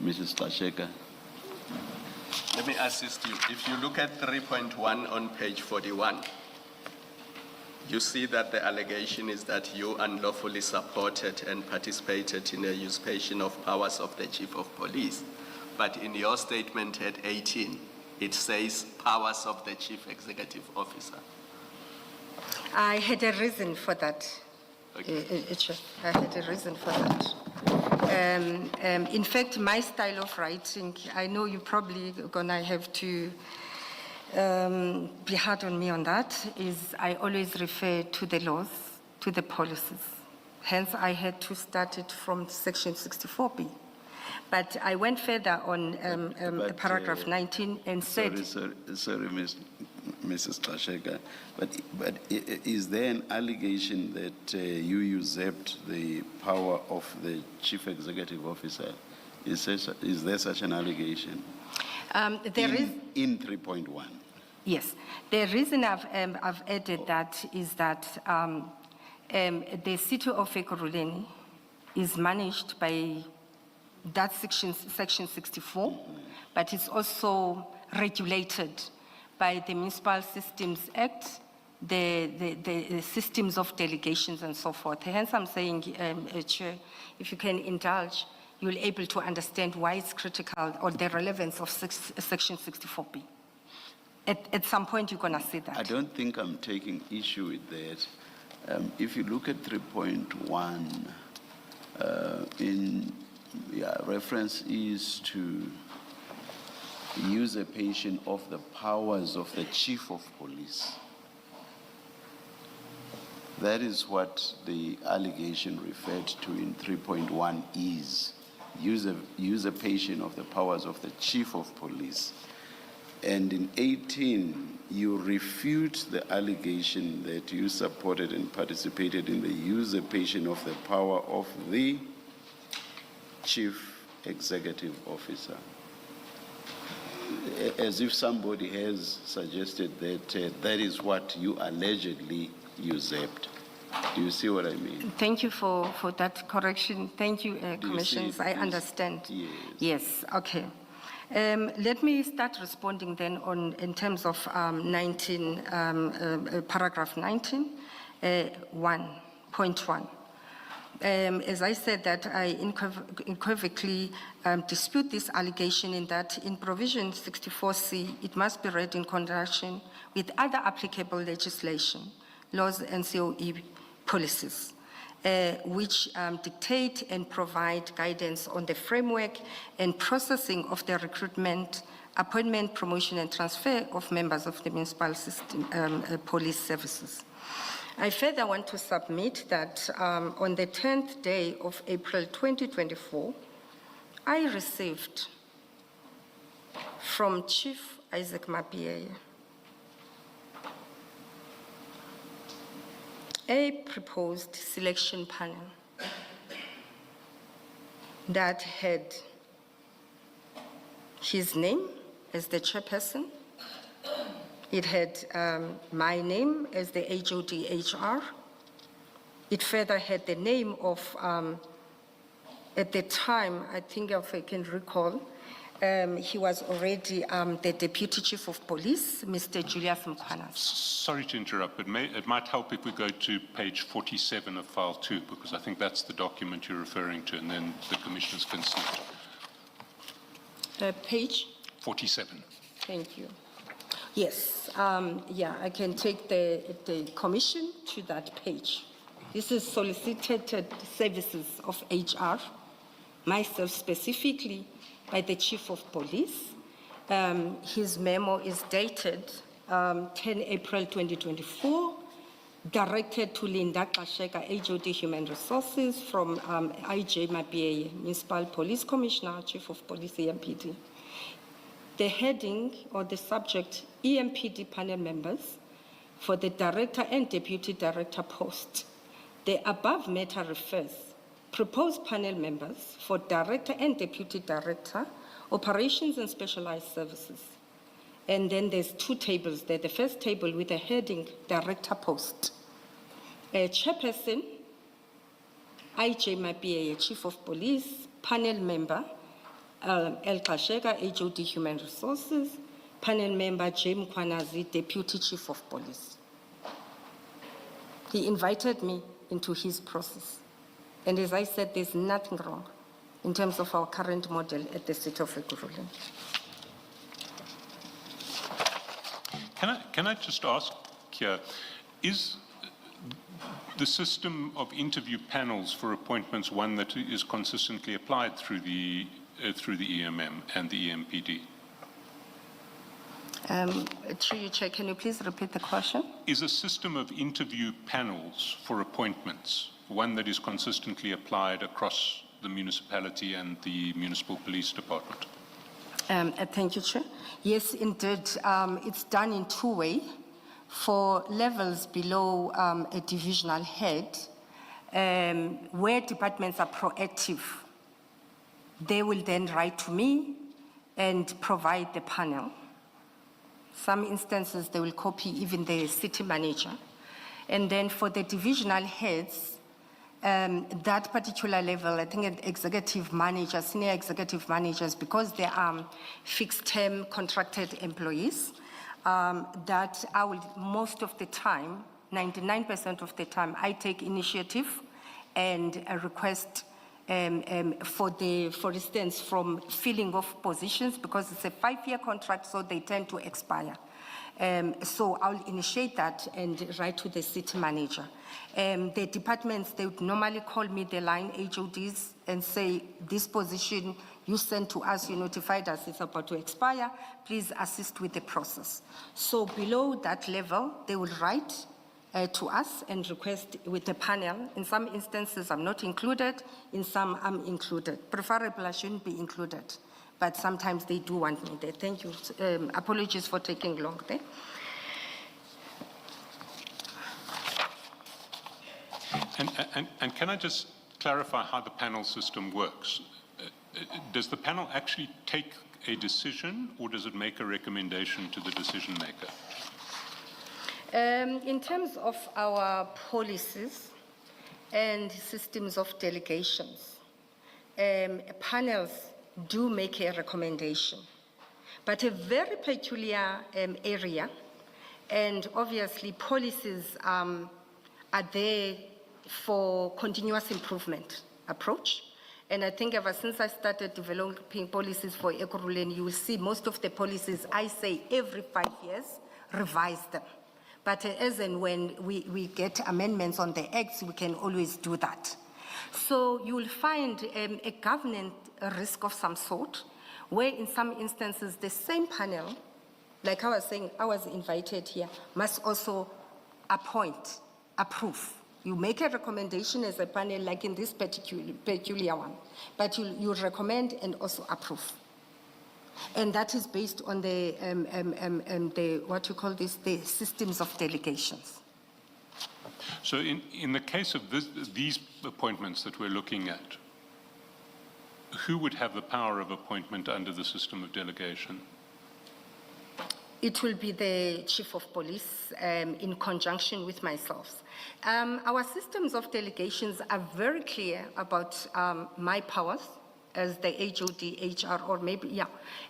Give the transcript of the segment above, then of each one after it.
Mrs. Gcasheka. Let me assist you. If you look at 3.1 on page 41, you see that the allegation is that you unlawfully supported and participated in the usurpation of powers of the Chief of Police. But in your statement at 18, it says powers of the Chief Executive Officer. I had a reason for that. Okay. I had a reason for that. In fact, my style of writing, I know you're probably gonna have to be hard on me on that, is I always refer to the laws, to the policies. Hence, I had to start it from section 64B. But I went further on paragraph 19 and said... Sorry, Mrs. Gcasheka, but is there an allegation that you usurped the power of the Chief Executive Officer? Is there such an allegation? There is... In 3.1? Yes. The reason I've added that is that the city of Ekurhuleni is managed by that section 64, but it's also regulated by the Municipal Systems Act, the systems of delegations and so forth. Hence, I'm saying, Chair, if you can indulge, you'll be able to understand why it's critical or the relevance of section 64B. At some point, you're going to see that. I don't think I'm taking issue with that. If you look at 3.1, reference is to usurpation of the powers of the Chief of Police. That is what the allegation referred to in 3.1 is, usurpation of the powers of the Chief of Police. And in 18, you refute the allegation that you supported and participated in the usurpation of the power of the Chief Executive Officer. As if somebody has suggested that that is what you allegedly usurped. Do you see what I mean? Thank you for that correction. Thank you, Commissioners. I understand. Yes. Yes, okay. Let me start responding then in terms of 19, paragraph 19, 1.1. As I said that I unequivocally dispute this allegation in that in provision 64C, it must be read in conjunction with other applicable legislation, laws and COE policies, which dictate and provide guidance on the framework and processing of the recruitment, appointment, promotion and transfer of members of the municipal system, police services. I further want to submit that on the 10th day of April 2024, I received from Chief Isaac Mapiyeye a proposed selection panel that had his name as the chairperson. It had my name as the HOD-HR. It further had the name of, at the time, I think if I can recall, he was already the Deputy Chief of Police, Mr. Julius Mkhwana. Sorry to interrupt, but it might help if we go to page 47 of file 2, because I think that's the document you're referring to, and then the commissioners can see it. Page? 47. Thank you. Yes, yeah, I can take the commission to that page. This is solicited services of HR, myself specifically, by the Chief of Police. His memo is dated 10 April 2024, directed to Linda Gcasheka, HOD Human Resources, from IJ Mapiyeye, Municipal Police Commissioner, Chief of Police, EMPD. The heading or the subject, EMPD panel members for the Director and Deputy Director post. The above matter refers proposed panel members for Director and Deputy Director, Operations and Specialized Services. And then there's two tables there. The first table with the heading Director post. A chairperson, IJ Mapiyeye, Chief of Police, panel member, Gcasheka, HOD Human Resources, panel member James Kwanazi, Deputy Chief of Police. He invited me into his process. And as I said, there's nothing wrong in terms of our current model at the City of Recruitment. Can I just ask here, is the system of interview panels for appointments one that is consistently applied through the EMM and the EMPD? Through you, Chair, can you please repeat the question? Is a system of interview panels for appointments one that is consistently applied across the municipality and the municipal police department? Thank you, Chair. Yes, indeed. It's done in two ways. For levels below a divisional head, where departments are proactive, they will then write to me and provide the panel. Some instances, they will copy even the city manager. And then for the divisional heads, that particular level, I think executive managers, senior executive managers, because they are fixed-term contracted employees, that I will, most of the time, 99% of the time, I take initiative and request for instance, from filling of positions, because it's a 5-year contract, so they tend to expire. So I'll initiate that and write to the city manager. The departments, they would normally call me the line HODs and say, this position you sent to us, you notified us it's about to expire, please assist with the process. So below that level, they will write to us and request with the panel. In some instances, I'm not included. In some, I'm included. Preferably, I shouldn't be included, but sometimes they do want me there. Thank you. Apologies for taking long there. And can I just clarify how the panel system works? Does the panel actually take a decision, or does it make a recommendation to the decision maker? In terms of our policies and systems of delegations, panels do make a recommendation, but a very peculiar area, and obviously policies are there for continuous improvement approach. And I think ever since I started developing policies for Ekurhuleni, you will see most of the policies I say every 5 years, revise them. But as and when we get amendments on the acts, we can always do that. So you will find a governance risk of some sort, where in some instances the same panel, like I was saying, I was invited here, must also appoint, approve. You make a recommendation as a panel, like in this peculiar one, but you recommend and also approve. And that is based on the what you call this, the systems of delegations. So in the case of these appointments that we're looking at, who would have the power of appointment under the system of delegation? It will be the Chief of Police in conjunction with myself. Our systems of delegations are very clear about my powers as the HOD, HR, or maybe, yeah,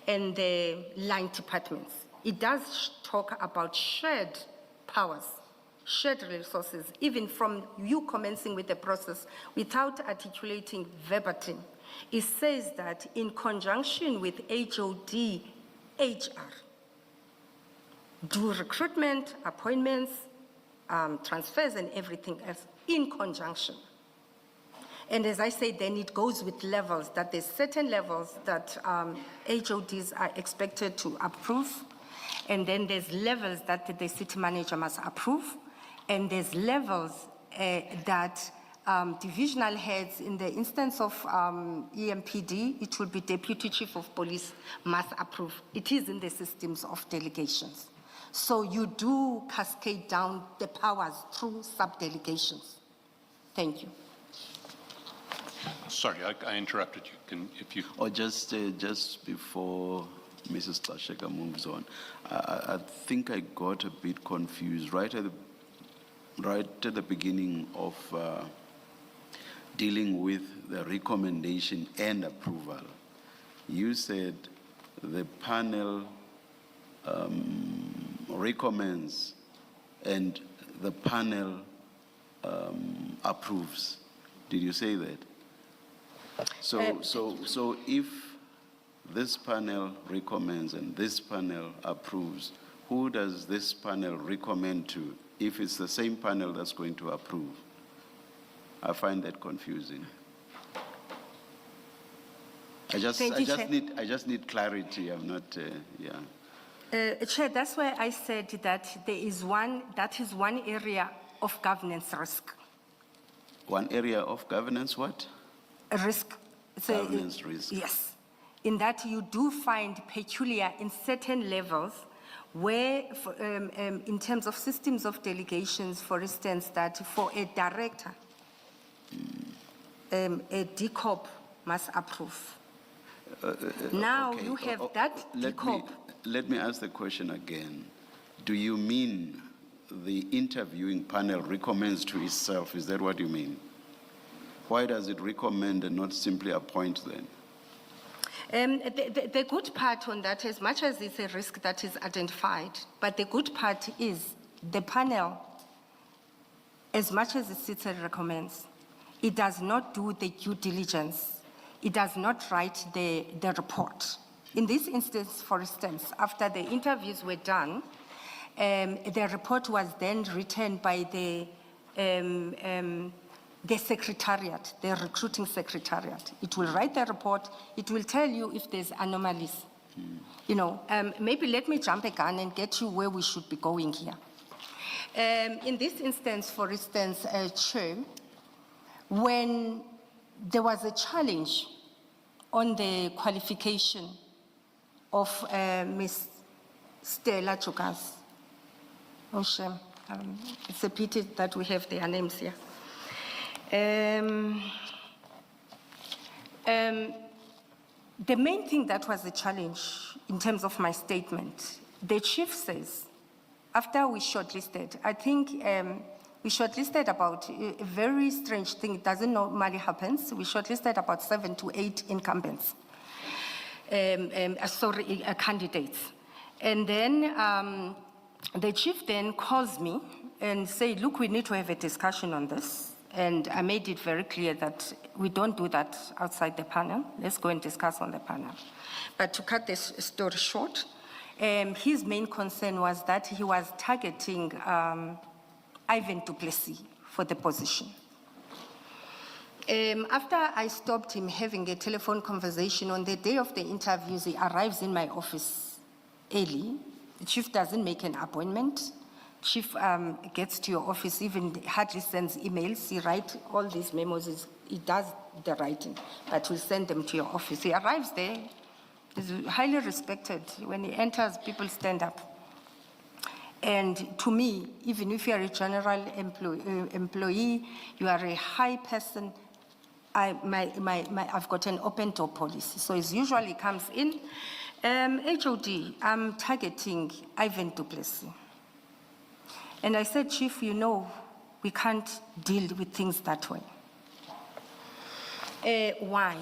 and the line departments. It does talk about shared powers, shared resources, even from you commencing with the process without articulating verbatim. It says that in conjunction with HOD, HR, do recruitment, appointments, transfers, and everything else in conjunction. And as I say, then it goes with levels, that there's certain levels that HODs are expected to approve, and then there's levels that the city manager must approve, and there's levels that divisional heads, in the instance of EMPD, it will be Deputy Chief of Police must approve. It is in the systems of delegations. So you do cascade down the powers through sub-delegations. Thank you. Sorry, I interrupted you. If you... Or just before Mrs. Gcasheka moves on, I think I got a bit confused right at the beginning of dealing with the recommendation and approval. you said the panel recommends and the panel approves. Did you say that? So if this panel recommends and this panel approves, who does this panel recommend to if it's the same panel that's going to approve? I find that confusing. I just need clarity. I'm not, Chair, that's why I said that that is one area of governance risk. One area of governance, what? Risk. Governance risk. Yes. In that you do find peculiar in certain levels where, in terms of systems of delegations, for instance, that for a director, a DCOP must approve. Now Okay. you have that DCOP. Let me ask the question again. Do you mean the interviewing panel recommends to itself? Is that what you mean? Why does it recommend and not simply appoint then? The good part on that, as much as it's a risk that is identified, but the good part is the panel, as much as it sits and recommends, it does not do the due diligence. It does not write the report. In this instance, for instance, after the interviews were done, the report was then written by the secretariat, the recruiting secretariat. It will write the report. It will tell you if there's anomalies. You know, maybe let me jump a gun and get you where we should be going here. In this instance, for instance, Chair, when there was a challenge on the qualification of Ms. Stella Chukas. Oh, shame. It's a pity that we have their names here. The main thing that was a challenge in terms of my statement, the chief says, after we shortlisted, I think we shortlisted about a very strange thing. It doesn't normally happen. We shortlisted about 7 to 8 incumbents, candidates. And then the chief then calls me and said, look, we need to have a discussion on this. And I made it very clear that we don't do that outside the panel. Let's go and discuss on the panel. But to cut this story short, his main concern was that he was targeting Ivan du Plessis for the position. After I stopped him having a telephone conversation on the day of the interviews, he arrives in my office early. The chief doesn't make an appointment. Chief gets to your office, even hardly sends emails. He writes all these memos. He does the writing, but will send them to your office. He arrives there. He's highly respected. When he enters, people stand up. And to me, even if you are a general employee, you are a high person, I've got an open door policy. So it usually comes in, HOD, I'm targeting Ivan du Plessis. And I said, Chief, you know, we can't deal with things that way. Why?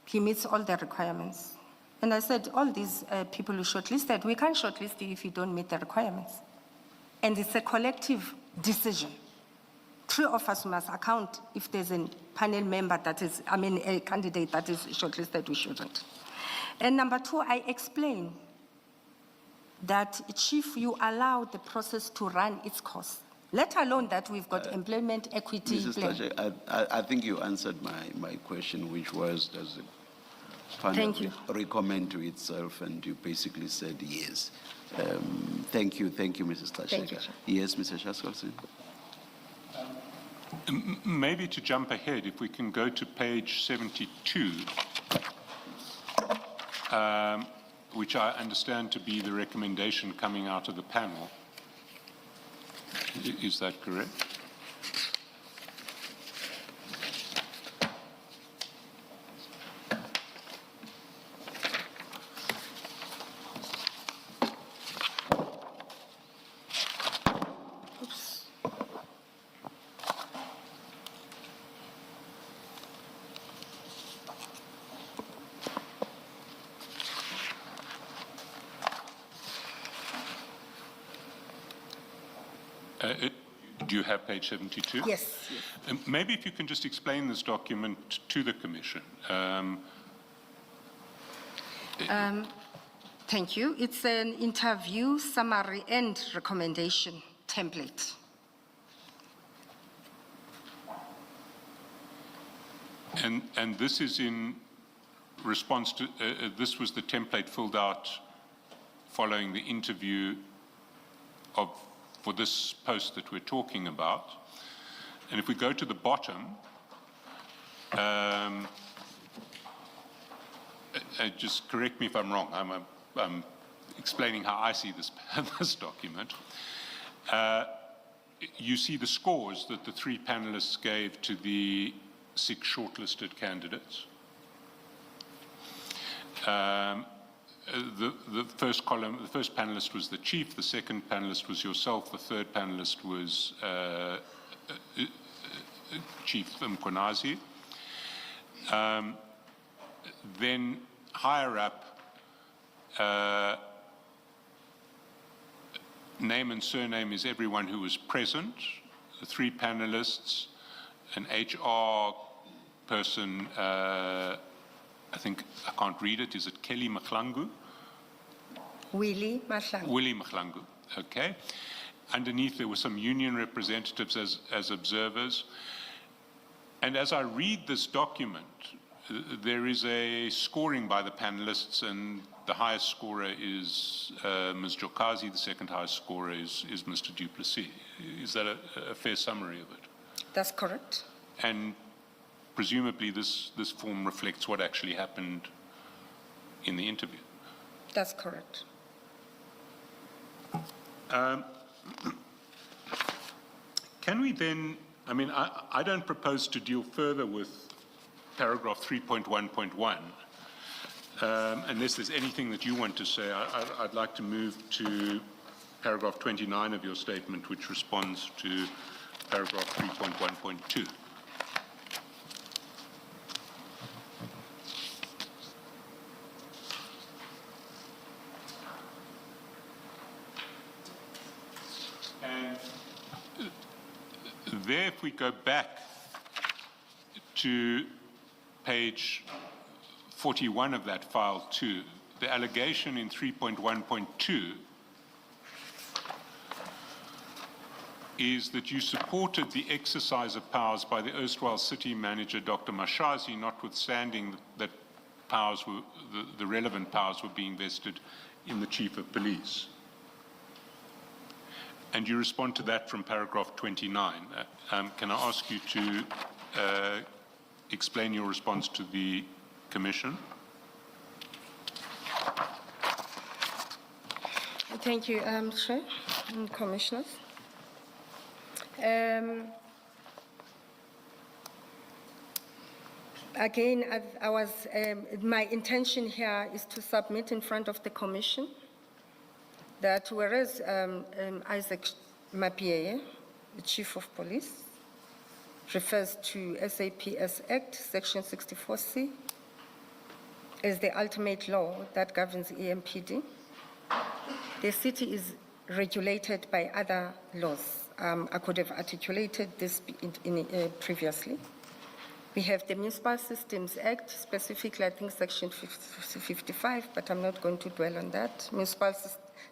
He meets all the requirements. And I said, all these people who shortlisted, we can't shortlist you if you don't meet the requirements. And it's a collective decision. 3 of us must account if there's a panel member that is, a candidate that is shortlisted, we shouldn't. And number 2, I explain that, Chief, you allow the process to run its course, let alone that we've got employment equity. Mrs. Gcasheka, I think you answered my question, which was, does the panel recommend to itself? And you basically said yes. Thank you, Mrs. Gcasheka. Yes, Mr. Shaskolson. Maybe to jump ahead, if we can go to page 72, which I understand to be the recommendation coming out of the panel. Is that correct? Do you have page 72? Yes. Maybe if you can just explain this document to the Commission. Thank you. It's an interview summary and recommendation template. And this is in response to, this was the template filled out following the interview for this post that we're talking about. And if we go to the bottom, just correct me if I'm wrong, I'm explaining how I see this document. You see the scores that the 3 panelists gave to the 6 shortlisted candidates. The first column, the first panelist was the chief, the second panelist was yourself, the third panelist was Chief Mkonazi. Then higher up, name and surname is everyone who was present, the 3 panelists, an HR person, I think, I can't read it, is it Kelly Mkhlangu? Willie Mahlangu. Willie Mkhlangu, okay. Underneath there were some union representatives as observers. And as I read this document, there is a scoring by the panelists, and the highest scorer is Ms. Jokazi, the second highest scorer is Mr. Duplessis. Is that a fair summary of it? That's correct. And presumably this form reflects what actually happened in the interview. That's correct. Can we then, I mean, I don't propose to deal further with paragraph 3.1.1, unless there's anything that you want to say. I'd like to move to paragraph 29 of your statement, which responds to paragraph 3.1.2. And there, if we go back to page 41 of that file too, the allegation in 3.1.2 is that you supported the exercise of powers by the erstwhile city manager, Dr. Mashazi, notwithstanding that powers were, the relevant powers were being vested in the chief of police. And you respond to that from paragraph 29. Can I ask you to explain your response to the Commission? Thank you, Chair and Commissioners. Again, my intention here is to submit in front of the Commission that whereas Isaac Mapiyeye, the Chief of Police, refers to SAPS Act, Section 64C, as the ultimate law that governs EMPD, the city is regulated by other laws. I could have articulated this previously. We have the Municipal Systems Act, specifically I think Section 55, but I'm not going to dwell on that. Municipal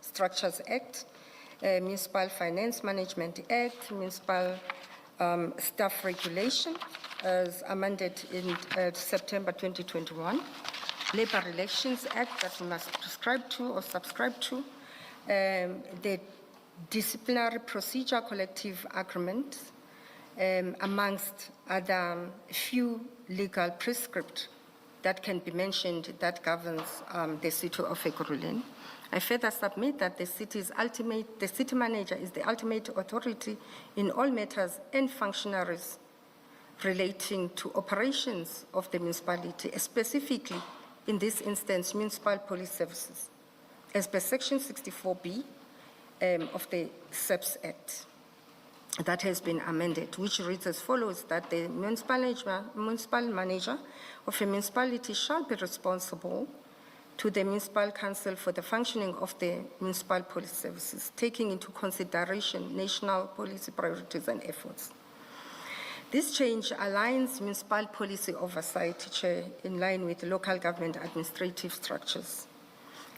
Structures Act, Municipal Finance Management Act, Municipal Staff Regulation, as amended in September 2021, Labor Relations Act that we must prescribe to or subscribe to, the Disciplinary Procedure Collective Agreement, amongst other few legal prescript that can be mentioned that governs the city of Ekurhuleni. I further submit that the city manager is the ultimate authority in all matters and functionaries relating to operations of the municipality, specifically in this instance, municipal police services, as per Section 64B of the SAPS Act that has been amended, which reads as follows, that the municipal manager of a municipality shall be responsible to the Municipal Council for the functioning of the municipal police services, taking into consideration national policy priorities and efforts. This change aligns municipal policy oversight, Chair, in line with local government administrative structures.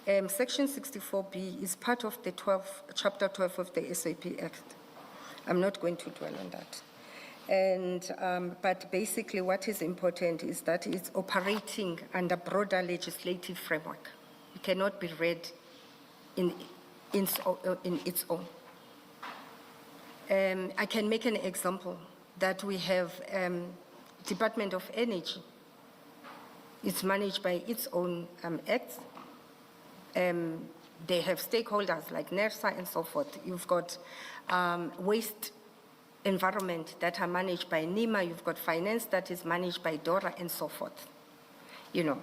Section 64B is part of the Chapter 12 of the SAP Act. I'm not going to dwell on that. But basically what is important is that it's operating under broader legislative framework. It cannot be read in its own. I can make an example that we have Department of Energy. It's managed by its own acts. They have stakeholders like NERSA and so forth. You've got waste environment that are managed by NEMA. You've got finance that is managed by DORA and so forth, you know.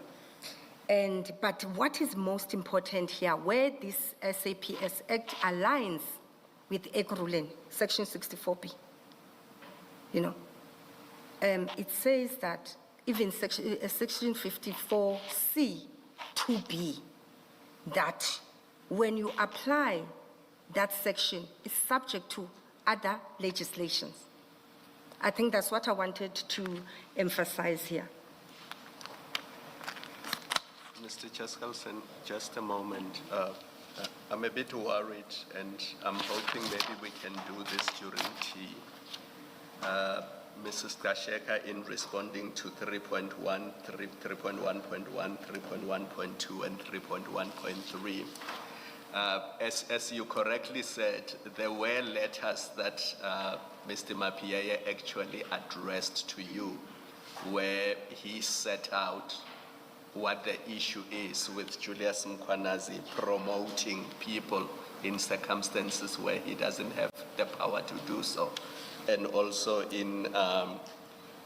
But what is most important here, where this SAPS Act aligns with EGRULEN, Section 64B, you know, it says that even Section 54C 2B, that when you apply that section, it's subject to other legislations. I think that's what I wanted to emphasize here. Mr. Chaskalson, just a moment. I'm a bit worried, and I'm hoping maybe we can do this during tea. Mrs. Gcasheka, in responding to 3.1, 3.1.1, 3.1.2, and 3.1.3, as you correctly said, there were letters that Mr. Mapiyeye actually addressed to you, where he set out what the issue is with Julius Mkhwanazi promoting people in circumstances where he doesn't have the power to do so. And also in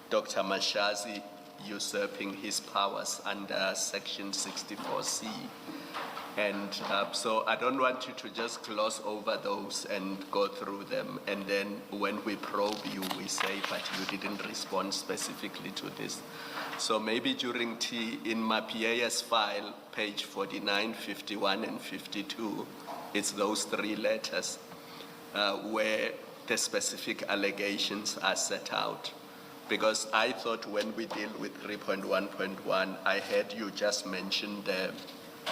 Dr. Mashazi usurping his powers under Section 64C. And so I don't want you to just gloss over those and go through them. And then when we probe you, we say, but you didn't respond specifically to this. So maybe during tea, in Mapiyeye's file, page 49, 51, and 52, it's those three letters where the specific allegations are set out. Because I thought when we deal with 3.1.1, I heard you just mention the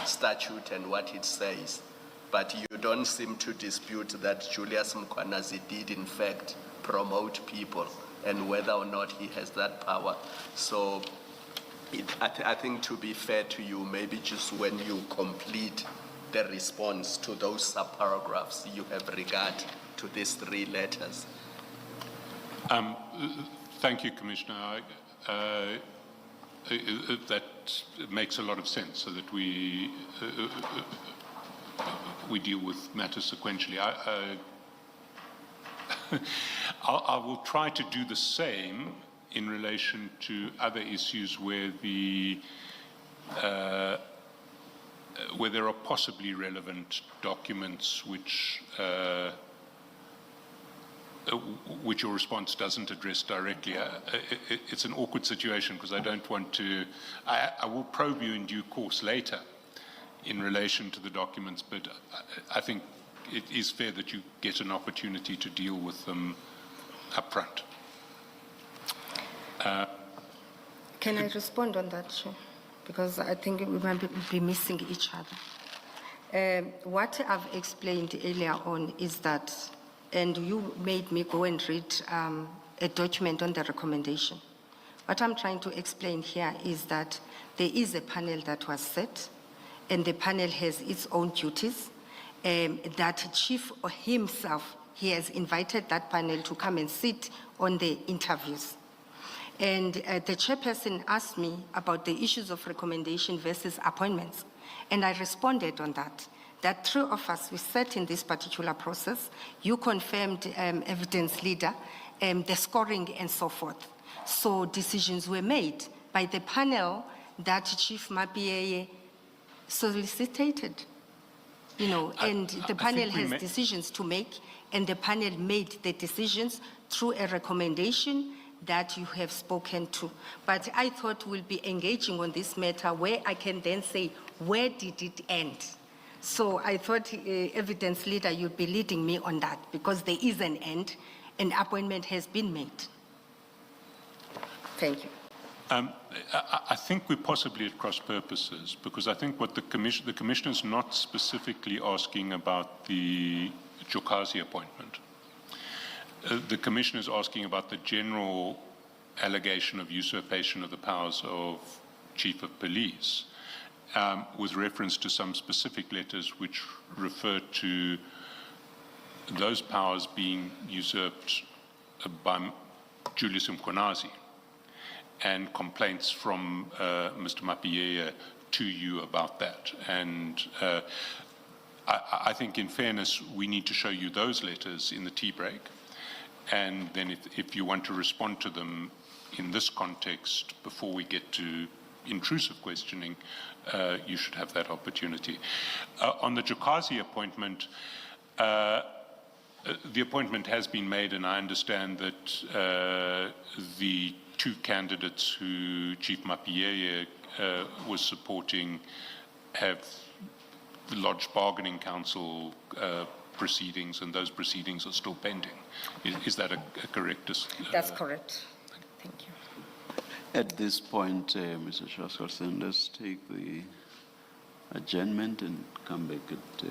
statute and what it says, but you don't seem to dispute that Julius Mkhwanazi did in fact promote people and whether or not he has that power. So I think to be fair to you, maybe just when you complete the response to those sub-paragraphs, you have regard to these three letters. Thank you, Commissioner. That makes a lot of sense, so that we deal with matters sequentially. I will try to do the same in relation to other issues where where there are possibly relevant documents which your response doesn't address directly. It's an awkward situation because I don't want to. I will probe you in due course later in relation to the documents, but I think it is fair that you get an opportunity to deal with them up front. Can I respond on that, Chair? Because I think we might be missing each other. What I've explained earlier on is that, and you made me go and read a document on the recommendation. What I'm trying to explain here is that there is a panel that was set, and the panel has its own duties. That chief himself, he has invited that panel to come and sit on the interviews. And the chairperson asked me about the issues of recommendation versus appointments. And I responded on that. That three of us, we sat in this particular process. You confirmed evidence leader, the scoring and so forth. So decisions were made by the panel that Chief Mapiyeye solicited. You know, and the panel has decisions to make, and the panel made the decisions through a recommendation that you have spoken to. But I thought we'll be engaging on this matter where I can then say, where did it end? So I thought, evidence leader, you'd be leading me on that because there is an end, an appointment has been made. Thank you. I think we're possibly at cross purposes because I think what the commission is not specifically asking about the Gcasheka appointment. The commission is asking about the general allegation of usurpation of the powers of chief of police, with reference to some specific letters which refer to those powers being usurped by Julius Mkhwanazi, and complaints from Mr. Mapiyeye to you about that. And I think in fairness, we need to show you those letters in the tea break. And then if you want to respond to them in this context before we get to intrusive questioning, you should have that opportunity. On the Gcasheka appointment, the appointment has been made, and I understand that the two candidates who Chief Mapiyeye was supporting have lodged bargaining council proceedings, and those proceedings are still pending. Is that a correct? That's correct. Thank you. At this point, Mr. Shaskarsen, let's take the adjournment and come back at